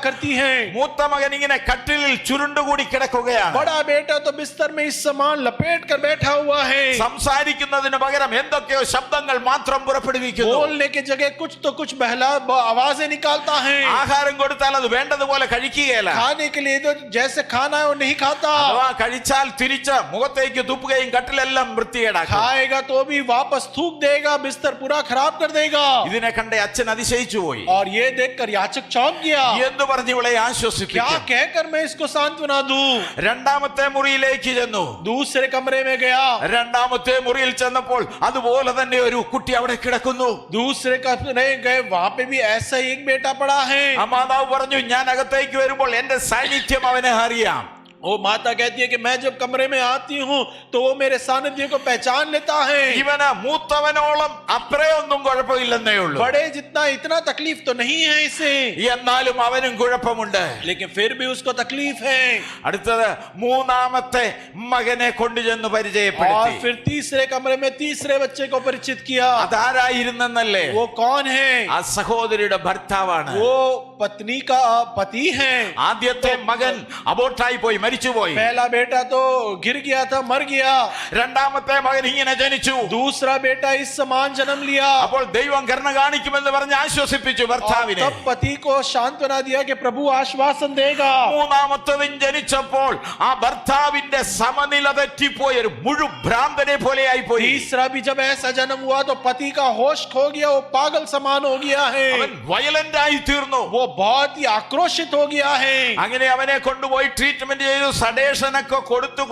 S2: करती है।
S1: മൂത്ത മകൻ ഇങ്ങനെ കട്ടിലിൽ ചുരുണ്ടുകൂടി കിടക്കുകയാണ്.
S2: बड़ा बेटा तो बिस्तर में इस समान लपेट कर बैठा हुआ है।
S1: സംസാരിക്കുന്നതിന് പകരം എന്തൊക്കെയോ ശബ്ദങ്ങൾ മാത്രം പുറപ്പെടുവിക്കുന്നു.
S2: बोलने की जगह कुछ तो कुछ बहला आवाजें निकालता है।
S1: ആഹാരം കൊടുത്താൽ അത് വേണ്ടതുപോലെ കഴിക്കുകയില്ല.
S2: खाने के लिए तो जैसे खाना है वो नहीं खाता।
S1: അഥവാ കഴിച്ചാൽ തിരിച്ച് മുഖത്തേക്ക് തുപ്പുകയും കട്ടിലെല്ലാം വൃത്തികേടാക്കും.
S2: खाएगा तो भी वापस थूक देगा, बिस्तर पूरा खराब कर देगा।
S1: ഇതിനെ കണ്ട അച്ഛൻ അതിശയിച്ചു പോയി.
S2: और ये देखकर याचक चौंक गया।
S1: എന്തു പറഞ്ഞു ഇവളെ
S2: क्या
S1: ആശ്വസിപ്പിക്കും?
S2: कहकर मैं इसको सांत्वना दूं?
S1: രണ്ടാമത്തെ മുറിയിലേക്ക് ചെന്നു.
S2: दूसरे कमरे में गया।
S1: രണ്ടാമത്തെ മുറിയിൽ ചെന്നപ്പോൾ അതുപോലെ തന്നെ ഒരു കുട്ടി അവിടെ കിടക്കുന്നു.
S2: दूसरे कमरे गए, वहां पे भी ऐसा ही एक बेटा पड़ा है।
S1: ആ മാതാവ് പറഞ്ഞു, ഞാൻ അകത്തേക്ക് വരുമ്പോൾ എന്റെ സാന്നിധ്യം അവനെ അറിയാം.
S2: वो माता कहती है कि मैं जब कमरे में आती हूँ तो वो मेरे सानिध्य को पहचान लेता है।
S1: ഇവന് മൂത്തവനോളം അത്രയൊന്നും കുഴപ്പമില്ലെന്നേ ഉള്ളൂ.
S2: बड़े जितना इतना तकलीफ तो नहीं है इसे,
S1: എന്നാലും അവനും കുഴപ്പമുണ്ട്.
S2: लेकिन फिर भी उसको तकलीफ है।
S1: അടുത്തത് മൂന്നാമത്തെ മകനെ കൊണ്ടുചെന്ന്
S2: और
S1: പരിചയപ്പെടുത്തി.
S2: फिर तीसरे कमरे में तीसरे बच्चे को परिचित किया।
S1: അതാരായിരുന്നല്ലേ?
S2: वो कौन है?
S1: ആ സഹോദരിയുടെ ഭർത്താവാണ്.
S2: वो पत्नी का पति है।
S1: ആദ്യത്തെ മകൻ അബോർട്ടായി പോയി, മരിച്ചുപോയി.
S2: पहला बेटा तो गिर गया था, मर गया।
S1: രണ്ടാമത്തെ മകൻ ഇങ്ങനെ ജനിച്ചു.
S2: दूसरा बेटा इस समान जन्म लिया।
S1: അപ്പോൾ ദൈവം കരുണ കാണിക്കുമെന്ന് പറഞ്ഞ് ആശ്വസിപ്പിച്ചു ഭർത്താവിനെ.
S2: तब पति को सांत्वना दिया कि प्रभु आश्वासन देगा।
S1: മൂന്നാമത്തവൻ ജനിച്ചപ്പോൾ ആ ഭർത്താവിന്റെ സമനില തെറ്റിപ്പോയി, ഒരു മുഴുഭ്രാന്തനെ പോലെ ആയിപ്പോയി.
S2: तीसरा भी जब ऐसा जन्म हुआ तो पति का होश खो गया, वो पागल समान हो गया है।
S1: അവൻ വയലന്റ് ആയി തീർന്നു.
S2: वो बहुत ही आक्रोशित हो गया है।
S1: അങ്ങനെ അവനെ കൊണ്ടുപോയി ട്രീറ്റ്മെന്റ് ചെയ്തു സഡേഷനൊക്കെ കൊടുത്ത്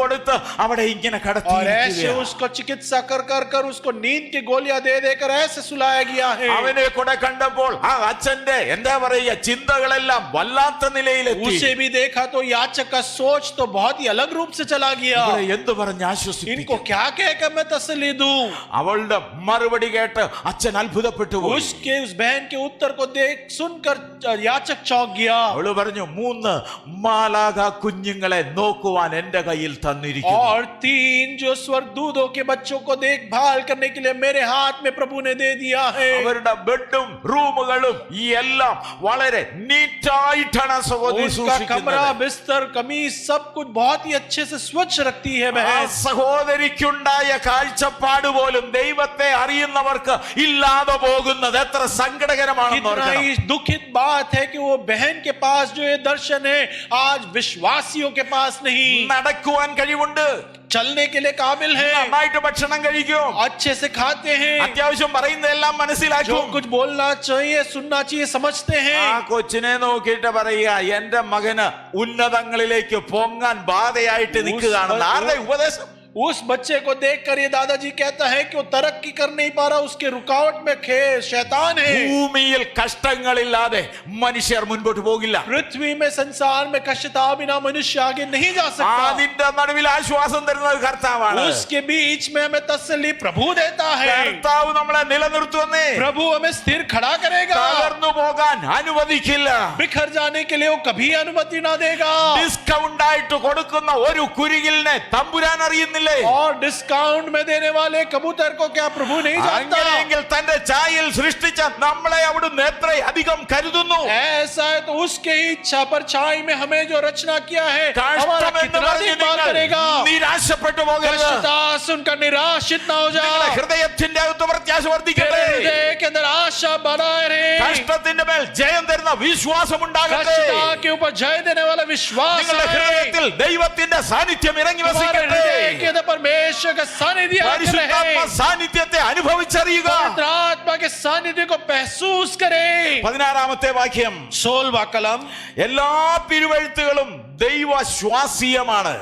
S1: അവിടെ ഇങ്ങനെ
S2: और ऐसे
S1: കടത്തി
S2: उसको चिकित्सा कर उसको नींद की गोलियां दे देकर ऐसे सुलाया गया है।
S1: അവനെ കൂടെ കണ്ടപ്പോൾ ആ അച്ഛന്റെ എന്താ പറയുക ചിന്തകളെല്ലാം വല്ലാത്ത നിലയിലെത്തി.
S2: उसे भी देखा तो याचक का सोच तो बहुत ही अलग रूप से चला गया।
S1: ഇവിടെ എന്ത് പറഞ്ഞ് ആശ്വസിപ്പിക്കും?
S2: इनको क्या कहकर मैं तसल्ली दूं?
S1: അവളുടെ മറുപടി കേട്ട് അച്ഛൻ അത്ഭുതപ്പെട്ടു പോയി.
S2: उसके उस बहन के उत्तर को सुनकर याचक चौंक गया।
S1: അവള് പറഞ്ഞു 3 മാലാഖ കുഞ്ഞുങ്ങളെ നോക്കുവാൻ എന്റെ കയ്യിൽ തന്നിരിക്കുന്നു.
S2: और 3 जो स्वर्गदूतों के बच्चों को देखभाल करने के लिए मेरे हाथ में प्रभु ने दे दिया है।
S1: അവരുടെ ബെഡും റൂമുകളും ഈ എല്ലാം വളരെ നീറ്റായിട്ടാണ് സഹോദരി
S2: उसका कमरा
S1: സൂക്ഷിക്കുന്നത്.
S2: बिस्तर कमीज सब कुछ बहुत ही अच्छे से स्वच्छ रखती है
S1: ആ
S2: बहन।
S1: സഹോദരിക്കുണ്ടായ കാഴ്ചപ്പാട് പോലും ദൈവത്തെ അറിയുന്നവർക്ക് ഇല്ലാതെ പോകുന്നത് എത്ര സങ്കടകരമാണെന്ന്
S2: कितना
S1: ഓർക്കണം.
S2: ही दुखित बात है कि वो बहन के पास जो ये दर्शन है आज विश्वासियों के पास नहीं।
S1: നടക്കുവാൻ കഴിവുണ്ട്,
S2: चलने के लिए काबिल है,
S1: നന്നായിട്ട് ഭക്ഷണം കഴിക്കും,
S2: अच्छे से खाते हैं,
S1: അത്യാവശ്യം പറയുന്നതെല്ലാം
S2: जो
S1: മനസ്സിലാക്കും.
S2: कुछ बोलना चाहिए सुनना चाहिए समझते
S1: ആ
S2: हैं।
S1: കൊച്ചിനെ നോക്കിയിട്ട് പറയുക എന്റെ മകന് ഉന്നതങ്ങളിലേക്ക് പൊങ്ങാൻ ബാധയായിട്ട് നിൽക്കുകയാണെന്ന്. ആരുടെ ഉപദേശം?
S2: उस बच्चे को देखकर ये दादाजी कहता है कि वो तरक्की कर नहीं पा रहा, उसके रुकावट में शैतान है।
S1: ഭൂമിയിൽ കഷ്ടങ്ങളില്ലാതെ മനുഷ്യർ മുൻപോട്ട് പോകില്ല.
S2: पृथ्वी में संसार में कष्टता बिना मनुष्य आगे नहीं जा सकता।
S1: അതിന്റെ നടുവിൽ ആശ്വാസം തരുന്നത് കർത്താവാണ്.
S2: उसके बीच में हमें तसल्ली प्रभु देता है।
S1: കർത്താവ് നമ്മളെ നിലനിർത്തുവന്നേ,
S2: प्रभु हमें स्थिर खड़ा करेगा,
S1: തകർന്നു പോകാൻ അനുവദിക്കില്ല.
S2: बिखर जाने के लिए वो कभी अनुमति ना देगा।
S1: ഡിസ്കൗണ്ട് ആയിട്ട് കൊടുക്കുന്ന ഒരു കുരുകിലിനെ തമ്പുരാൻ അറിയുന്നില്ലേ?
S2: और डिस्काउंट में देने वाले कबूतर को क्या प्रभु नहीं जानता?
S1: അങ്ങനെയെങ്കിൽ തന്റെ ഛായയിൽ സൃഷ്ടിച്ച നമ്മളെ അവിടുന്ന് എത്ര അധികം കരുതുന്നു.
S2: ऐसा है तो उसके ही इच्छा पर छाई में हमें जो रचना किया है हमारा
S1: കഷ്ടമെന്ന്
S2: कितना
S1: പറഞ്ഞ്
S2: देखभाल
S1: നിങ്ങൾ
S2: करेगा।
S1: നിരാശപ്പെട്ടു പോകരുത്.
S2: कष्टता सुनकर निराशित ना हो
S1: നിങ്ങളുടെ
S2: जाओ।
S1: ഹൃദയത്തിന്റെ അകത്ത് പ്രത്യാശ വർദ്ധിക്കട്ടെ.
S2: तेरे हृदय के अंदर आशा बनाए रहे।
S1: കഷ്ടത്തിന്റെ മേൽ ജയം തരുന്ന വിശ്വാസം ഉണ്ടാകട്ടെ.
S2: कष्टता के ऊपर जय देने वाला विश्वास
S1: നിങ്ങളുടെ
S2: आए।
S1: ഹൃദയത്തിൽ ദൈവത്തിന്റെ സാന്നിധ്യം ഇറങ്ങി
S2: तुम्हारे
S1: വസിക്കട്ടെ.
S2: हृदय के अंदर परमेश्वर का सानिध्य आकर
S1: പരിശുദ്ധാത്മ
S2: रहे।
S1: സാന്നിധ്യത്തെ അനുഭവിച്ചറിയുക.
S2: पवित्र आत्मा के सानिध्य को महसूस करे।
S1: 16ാമത്തെ വാക്യം,
S2: 16वां कलम,
S1: എല്ലാ തിരുവെഴുത്തുകളും ദൈവശ്വാസീയമാണ്.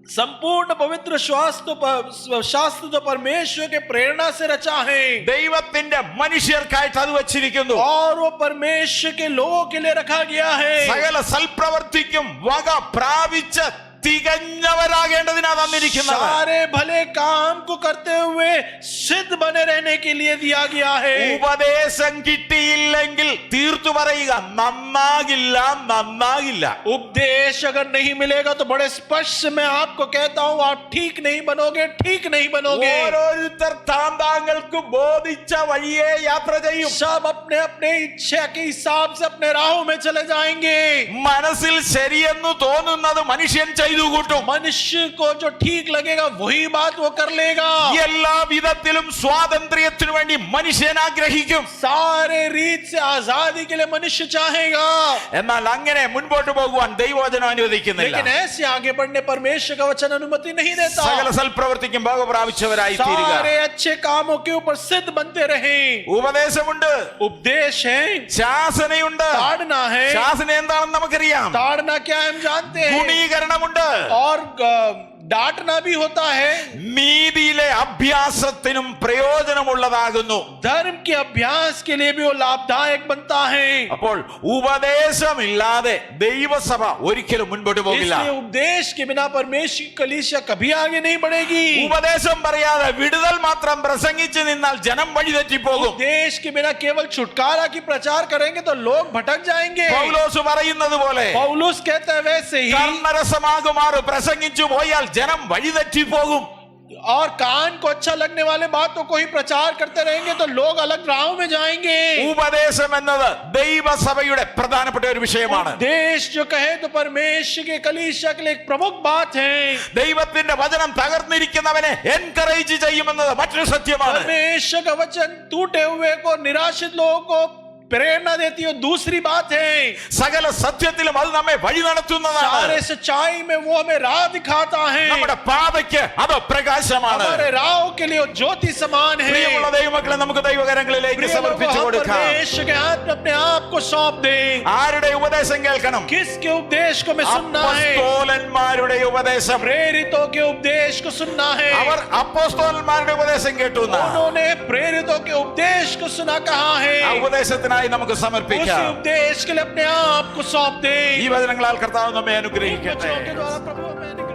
S2: संपूर्ण पवित्र शास्त्र तो परमेश्वर के प्रेरणा से रचा है
S1: ദൈവത്തിന്റെ മനുഷ്യർക്കായിട്ട് അത് വച്ചിരിക്കുന്നു.
S2: और वो परमेश्वर के लोगों के लिए रखा गया है।
S1: സകല സൽപ്രവർത്തിക്കും വക പ്രാപിച്ച തികഞ്ഞവരാകേണ്ടതിനാ തന്നിരിക്കുന്നത്.
S2: सारे भले काम को करते हुए सिद्ध बने रहने के लिए दिया गया है।
S1: ഉപദേശം കിട്ടിയില്ലെങ്കിൽ തീർത്തു പറയുക നന്നാകില്ല.
S2: उपदेश अगर नहीं मिलेगा तो बड़े स्पष्ट से मैं आपको कहता हूं आप ठीक नहीं बनोगे।
S1: ഓരോരുത്തർ താങ്കൾക്ക് ബോധിച്ച വഴിയെ യാത്ര ചെയ്യും.
S2: सब अपने अपने इच्छा के हिसाब से अपने राहों में चले जाएंगे।
S1: മനസ്സിൽ ശരിയെന്ന് തോന്നുന്നത് മനുഷ്യൻ ചെയ്തു കൂട്ടും.
S2: मनुष्य को जो ठीक लगेगा वही बात वो कर लेगा।
S1: എല്ലാ വിധത്തിലും സ്വാതന്ത്ര്യത്തിനു വേണ്ടി മനുഷ്യൻ ആഗ്രഹിക്കും.
S2: सारे रीत से आजादी के लिए मनुष्य चाहेगा,
S1: എന്നാൽ അങ്ങനെ മുൻപോട്ട് പോകുവാൻ ദൈവവചനം അനുവദിക്കുന്നില്ല.
S2: लेकिन ऐसे आगे बढ़ने परमेश्वर का वचन अनुमति नहीं देता।
S1: സകല സൽപ്രവർത്തിക്കും ഭാഗ പ്രാപിച്ചവരായി തീരുക.
S2: सारे अच्छे कामों के ऊपर सिद्ध बनते रहे।
S1: ഉപദേശമുണ്ട്,
S2: उपदेश है,
S1: ശാസനയുണ്ട്.
S2: ताड़ना है।
S1: ശാസന എന്താണെന്ന് നമുക്കറിയാം.
S2: ताड़ना क्या है हम जानते हैं।
S1: ഗുണീകരണമുണ്ട്,
S2: और डांटना भी होता है।
S1: നീതിയിലെ അഭ്യാസത്തിനും പ്രയോജനമുള്ളതാകുന്നു.
S2: धर्म के अभ्यास के लिए भी वो लाभदायक बनता है।
S1: അപ്പോൾ ഉപദേശമില്ലാതെ ദൈവസഭ ഒരിക്കലും മുൻപോട്ട് പോകില്ല.
S2: इसलिए उपदेश के बिना परमेश्वर की कलीसिया कभी आगे नहीं बढ़ेगी।
S1: ഉപദേശം പറയാതെ വിടുതൽ മാത്രം പ്രസംഗിച്ചു നിന്നാൽ ജനം വഴിതെറ്റിപ്പോകും.
S2: उपदेश के बिना केवल छुटकारा की प्रचार करेंगे तो लोग भटक जाएंगे।
S1: പൗലോസ് പറയുന്നത് പോലെ
S2: पौलुस कहता है वैसे ही।
S1: കർമ്മരസമാകുമാറ് പ്രസംഗിച്ചു പോയാൽ ജനം വഴിതെറ്റിപ്പോകും.
S2: और कान को अच्छा लगने वाले बातों को ही प्रचार करते रहेंगे तो लोग अलग राहों में जाएंगे।
S1: ഉപദേശം എന്നത് ദൈവസഭയുടെ പ്രധാനപ്പെട്ട ഒരു വിഷയമാണ്.
S2: देश जो कहे तो परमेश्वर के कलीसिया के लिए एक प्रमुख बात है।
S1: ദൈവത്തിന്റെ വചനം തകർന്നിരിക്കുന്നവനെ എൻകറേജ് ചെയ്യുമെന്നത് മറ്റൊരു സത്യമാണ്.
S2: परमेश्वर का वचन टूटे हुए को निराशित लोगों को प्रेरणा देती है दूसरी बात है।
S1: സകല സത്യത്തിലും അത് നമ്മെ വഴി നടത്തുന്നതാണ്.
S2: सारे सच्चाई में वो हमें राह दिखाता है।
S1: നമ്മുടെ പാതയ്ക്ക് അത് പ്രകാശമാണ്.
S2: हमारे राह के लिए वो ज्योति समान है।
S1: പ്രിയമുള്ള ദൈവമക്കളെ, നമുക്ക് ദൈവകരങ്ങളിലേക്ക് സമർപ്പിച്ചു കൊടുക്കാം.
S2: परमेश्वर के हाथ में अपने आप को सौंप दे।
S1: ആരുടെ ഉപദേശം കേൾക്കണം?
S2: किसके उपदेश को मैं सुनना है?
S1: അപ്പോസ്തലന്മാർ അപ്പോസ്തലന്മാരുടെ ഉപദേശം,
S2: प्रेरितों के उपदेश को सुनना है।
S1: അവർ അപ്പോസ്തലന്മാരുടെ ഉപദേശം കേട്ടു എന്നാ.
S2: उन्होंने प्रेरितों के उपदेश को सुना कहा है।
S1: ആ ഉപദേശത്തിനായി നമുക്ക്
S2: उसी
S1: സമർപ്പിക്കാം.
S2: उपदेश के लिए अपने आप को सौंप दे।
S1: ഈ വചനങ്ങളാൽ കർത്താവ് നമ്മെ
S2: इन
S1: അനുഗ്രഹിക്കട്ടെ.
S2: वचनों के द्वारा प्रभु हमें